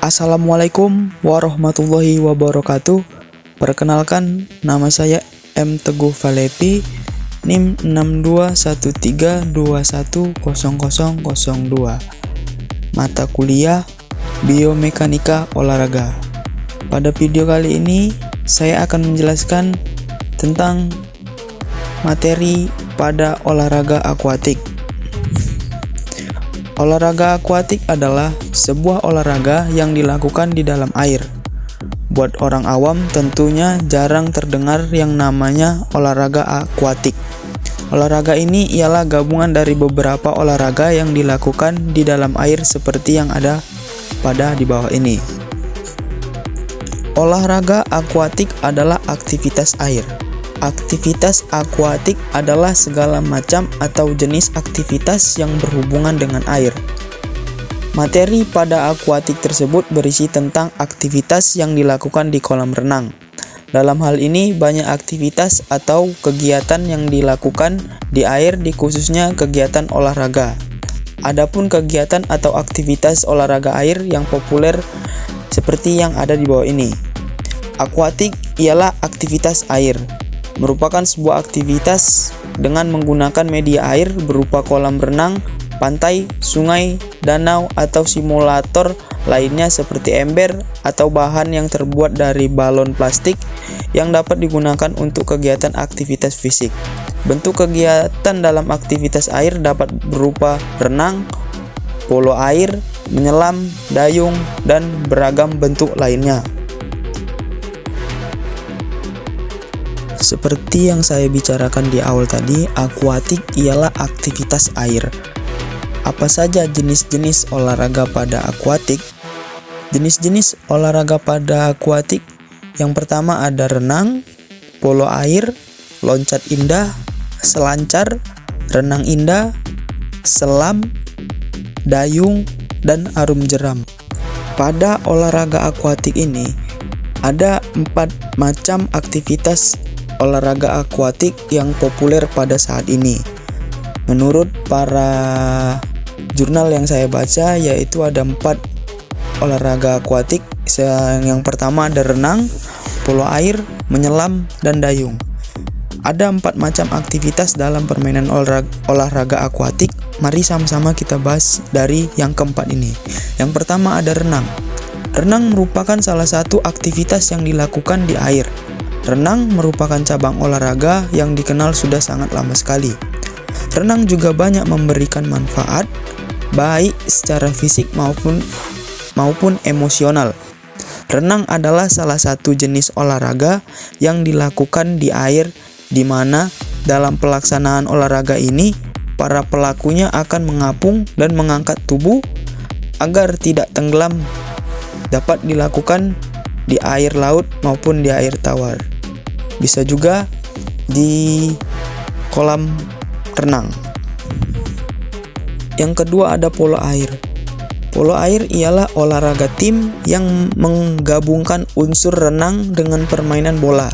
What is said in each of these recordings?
Assalamualaikum warahmatullahi wabarakatuh. Perkenalkan, nama saya M. Teguh Valepi, NIM 6213210002. Mata kuliah Biomekanika Olahraga. Pada video kali ini, saya akan menjelaskan tentang materi pada olahraga akuatik. Olahraga akuatik adalah sebuah olahraga yang dilakukan di dalam air. Buat orang awam tentunya jarang terdengar yang namanya olahraga akuatik. Olahraga ini ialah gabungan dari beberapa olahraga yang dilakukan di dalam air seperti yang ada pada di bawah ini. Olahraga akuatik adalah aktivitas air. Aktivitas akuatik adalah segala macam atau jenis aktivitas yang berhubungan dengan air. Materi pada akuatik tersebut berisi tentang aktivitas yang dilakukan di kolam renang. Dalam hal ini, banyak aktivitas atau kegiatan yang dilakukan di air, khususnya kegiatan olahraga. Adapun kegiatan atau aktivitas olahraga air yang populer seperti yang ada di bawah ini. Akuatik ialah aktivitas air. Merupakan sebuah aktivitas dengan menggunakan media air berupa kolam renang, pantai, sungai, danau, atau simulator lainnya seperti ember atau bahan yang terbuat dari balon plastik yang dapat digunakan untuk kegiatan aktivitas fisik. Bentuk kegiatan dalam aktivitas air dapat berupa renang, polo air, menyelam, dayung, dan beragam bentuk lainnya. Seperti yang saya bicarakan di awal tadi, akuatik ialah aktivitas air. Apa saja jenis-jenis olahraga pada akuatik? Jenis-jenis olahraga pada akuatik yang pertama ada renang, polo air, loncat indah, selancar, renang indah, selam, dayung, dan arum jeram. Pada olahraga akuatik ini ada 4 macam aktivitas olahraga akuatik yang populer pada saat ini. Menurut para jurnal yang saya baca, yaitu ada 4 olahraga akuatik. Yang pertama ada renang, polo air, menyelam, dan dayung. Ada 4 macam aktivitas dalam permainan olahraga akuatik. Mari sama-sama kita bahas dari yang keempat ini. Yang pertama ada renang. Renang merupakan salah satu aktivitas yang dilakukan di air. Renang merupakan cabang olahraga yang dikenal sudah sangat lama sekali. Renang juga banyak memberikan manfaat, baik secara fisik maupun emosional. Renang adalah salah satu jenis olahraga yang dilakukan di air, di mana dalam pelaksanaan olahraga ini, para pelakunya akan mengapung dan mengangkat tubuh agar tidak tenggelam. Dapat dilakukan di air laut maupun di air tawar. Bisa juga di kolam renang. Yang kedua ada polo air. Polo air ialah olahraga tim yang menggabungkan unsur renang dengan permainan bola.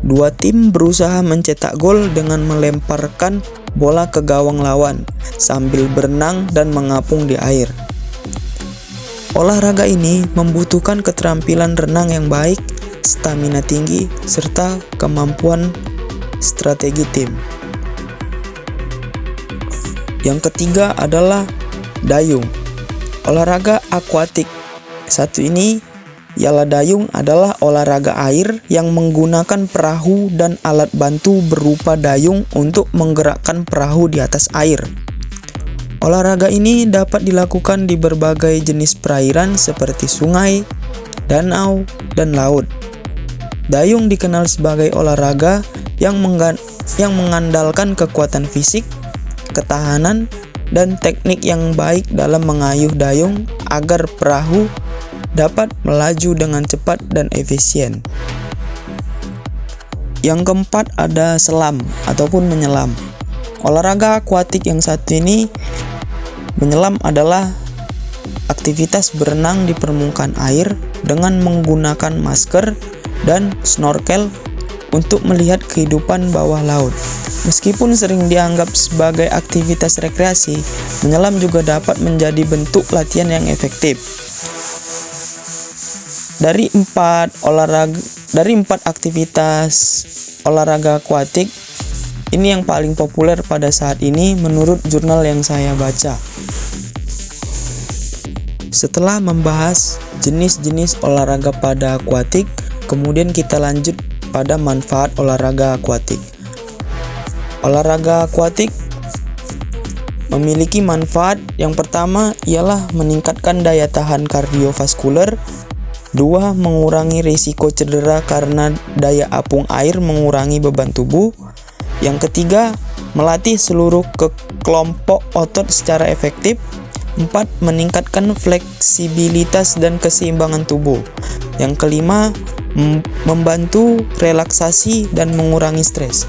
2 tim berusaha mencetak gol dengan melemparkan bola ke gawang lawan sambil berenang dan mengapung di air. Olahraga ini membutuhkan keterampilan renang yang baik, stamina tinggi, serta kemampuan strategi tim. Yang ketiga adalah dayung. Olahraga akuatik satu ini ialah dayung adalah olahraga air yang menggunakan perahu dan alat bantu berupa dayung untuk menggerakkan perahu di atas air. Olahraga ini dapat dilakukan di berbagai jenis perairan seperti sungai, danau, dan laut. Dayung dikenal sebagai olahraga yang mengandalkan kekuatan fisik, ketahanan, dan teknik yang baik dalam mengayuh dayung agar perahu dapat melaju dengan cepat dan efisien. Yang keempat ada selam ataupun menyelam. Olahraga akuatik yang satu ini, menyelam adalah aktivitas berenang di permukaan air dengan menggunakan masker dan snorkel untuk melihat kehidupan bawah laut. Meskipun sering dianggap sebagai aktivitas rekreasi, menyelam juga dapat menjadi bentuk latihan yang efektif. Dari empat aktivitas olahraga akuatik, ini yang paling populer pada saat ini menurut jurnal yang saya baca. Setelah membahas jenis-jenis olahraga pada akuatik, kemudian kita lanjut pada manfaat olahraga akuatik. Olahraga akuatik memiliki manfaat yang pertama ialah meningkatkan daya tahan kardiovaskuler. 2. Mengurangi risiko cedera karena daya apung air mengurangi beban tubuh. Yang ketiga, melatih seluruh kelompok otot secara efektif. 4. Meningkatkan fleksibilitas dan keseimbangan tubuh. Yang kelima, membantu relaksasi dan mengurangi stres.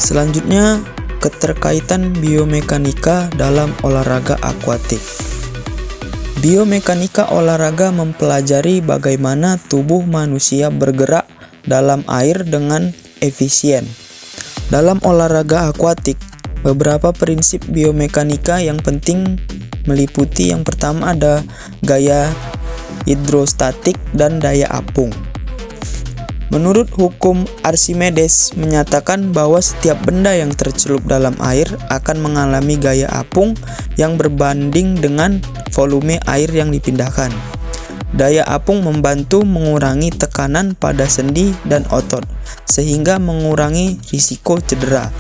Selanjutnya, keterkaitan biomekanika dalam olahraga akuatik. Biomekanika olahraga mempelajari bagaimana tubuh manusia bergerak dalam air dengan efisien. Dalam olahraga akuatik, beberapa prinsip biomekanika yang penting meliputi yang pertama ada gaya hidrostatik dan daya apung. Menurut hukum Archimedes menyatakan bahwa setiap benda yang tercelup dalam air akan mengalami gaya apung yang berbanding dengan volume air yang dipindahkan. Daya apung membantu mengurangi tekanan pada sendi dan otot, sehingga mengurangi risiko cedera.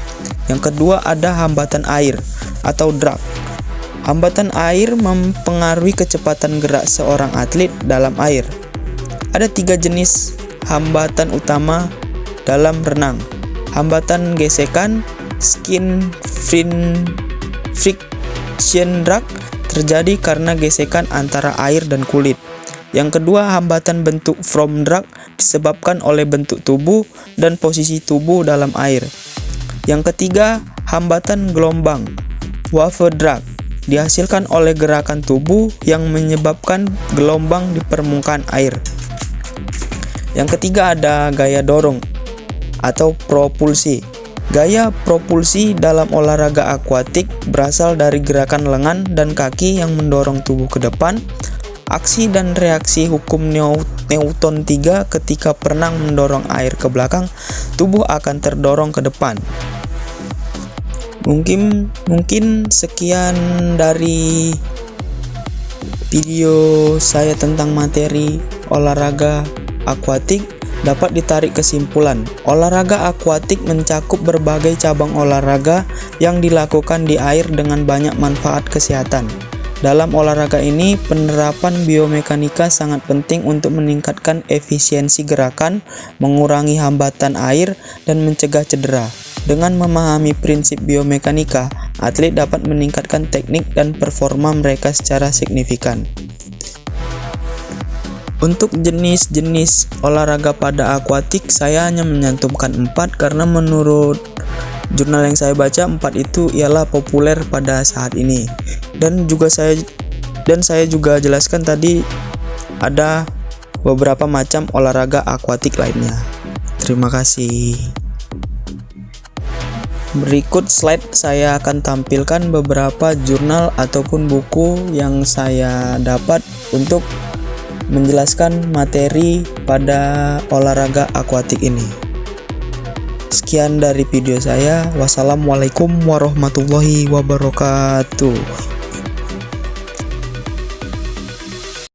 Yang kedua ada hambatan air atau drag. Hambatan air mempengaruhi kecepatan gerak seorang atlet dalam air. Ada 3 jenis hambatan utama dalam renang. Hambatan gesekan, skin friction drag, terjadi karena gesekan antara air dan kulit. Yang kedua, hambatan bentuk foam drag disebabkan oleh bentuk tubuh dan posisi tubuh dalam air. Yang ketiga, hambatan gelombang, wave drag, dihasilkan oleh gerakan tubuh yang menyebabkan gelombang di permukaan air. Yang ketiga ada gaya dorong atau propulsi. Gaya propulsi dalam olahraga akuatik berasal dari gerakan lengan dan kaki yang mendorong tubuh ke depan. Aksi dan reaksi hukum Newton 3 ketika perenang mendorong air ke belakang, tubuh akan terdorong ke depan. Mungkin sekian dari video saya tentang materi olahraga akuatik. Dapat ditarik kesimpulan, olahraga akuatik mencakup berbagai cabang olahraga yang dilakukan di air dengan banyak manfaat kesehatan. Dalam olahraga ini, penerapan biomekanika sangat penting untuk meningkatkan efisiensi gerakan, mengurangi hambatan air, dan mencegah cedera. Dengan memahami prinsip biomekanika, atlet dapat meningkatkan teknik dan performa mereka secara signifikan. Untuk jenis-jenis olahraga pada akuatik, saya hanya menyantumkan 4 karena menurut jurnal yang saya baca 4 itu ialah populer pada saat ini. Dan saya juga jelaskan tadi ada beberapa macam olahraga akuatik lainnya. Terima kasih. Berikut slide saya akan tampilkan beberapa jurnal ataupun buku yang saya dapat untuk menjelaskan materi pada olahraga akuatik ini. Sekian dari video saya. Wassalamualaikum warahmatullahi wabarakatuh.